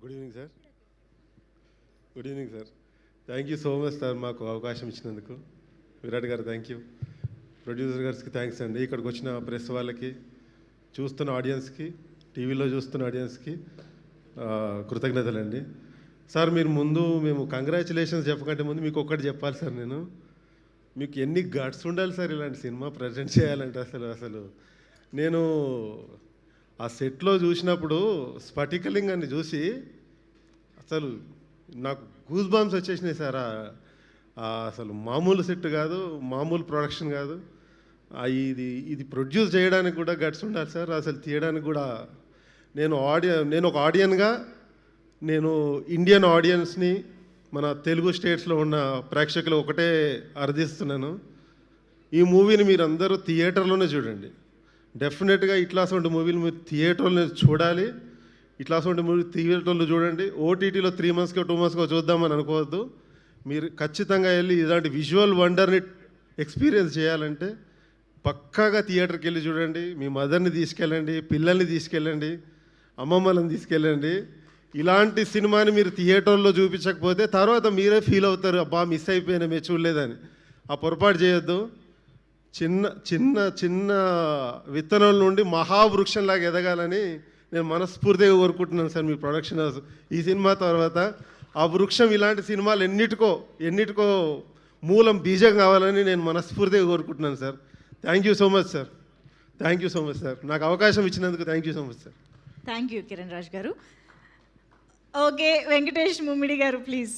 Good evening sir. Good evening sir. Thank you so much sir మాకు అవకాశం ఇచ్చినందుకు. విరాట్ గారు థ్యాంక్ యూ. ప్రొడ్యూసర్ గారికి థ్యాంక్స్ అండి. ఇక్కడికి వచ్చిన ప్రెస్ వాళ్ళకి, చూస్తున్న ఆడియన్స్కి, టీవీలో చూస్తున్న ఆడియన్స్కి కృతజ్ఞతలండి. సార్ మీరు ముందు మేము కంగ్రాచులేషన్స్ చెప్పకంటే ముందు మీకు ఒక్కటి చెప్పాలి సార్. నేను మీకు ఎన్ని గట్స్ ఉండాలి సార్ ఇలాంటి సినిమా ప్రజెంట్ చేయాలంటే. అసలు నేను ఆ సెట్లో చూసినప్పుడు స్ఫటికలింగాన్ని చూసి అసలు నాకు గూస్ బాంబ్స్ వచ్చేసినాయి సార్. అసలు మామూలు సెట్ కాదు, మామూలు ప్రొడక్షన్ కాదు. ఇది ప్రొడ్యూస్ చేయడానికి కూడా గట్స్ ఉండాలి సార్. అసలు తీయడానికి కూడా నేను ఒక ఆడియన్గా నేను ఇండియన్ ఆడియన్స్ని, మన తెలుగు స్టేట్స్లో ఉన్న ప్రేక్షకులు ఒకటే అర్థిస్తున్నాను, ఈ మూవీని మీరు అందరూ థియేటర్లోనే చూడండి. డెఫినెట్గా ఇట్లాంటి మూవీలు మీరు థియేటర్లో చూడాలి. ఇట్లాంటి మూవీ థియేటర్లో చూడండి. ఓటీటీలో 3 monthsకో 2 monthsకో చూద్దామని అనుకోవద్దు. మీరు ఖచ్చితంగా వెళ్ళి ఇలాంటి విజువల్ వండర్ని ఎక్స్పీరియన్స్ చేయాలంటే పక్కాగా థియేటర్కి వెళ్ళి చూడండి. మీ మదర్ని తీసుకెళ్ళండి, పిల్లల్ని తీసుకెళ్ళండి, అమ్మమ్మలను తీసుకెళ్ళండి. ఇలాంటి సినిమాని మీరు థియేటర్లో చూపించకపోతే తర్వాత మీరే ఫీల్ అవుతారు, అబ్బా మిస్ అయిపోయినా మీరు చూడలేదని. ఆ పొరపాటు చేయొద్దు. చిన్న చిన్న చిన్న విత్తనం నుండి మహావృక్షంలాగా ఎదగాలని నేను మనస్ఫూర్తిగా కోరుకుంటున్నాను సార్. మీ ప్రొడక్షన్ హౌస్ ఈ సినిమా తర్వాత ఆ వృక్షం ఇలాంటి సినిమాలు ఎన్నిటికో మూలం బీజం కావాలని నేను మనస్ఫూర్తిగా కోరుకుంటున్నాను sir. Thank you so much sir. Thank you so much sir. నాకు అవకాశం ఇచ్చినందుకు thank you so much sir. Thank you Kiran Raj గారు. ఓకే, వెంకటేష్ ముమ్మిడి గారు ప్లీజ్.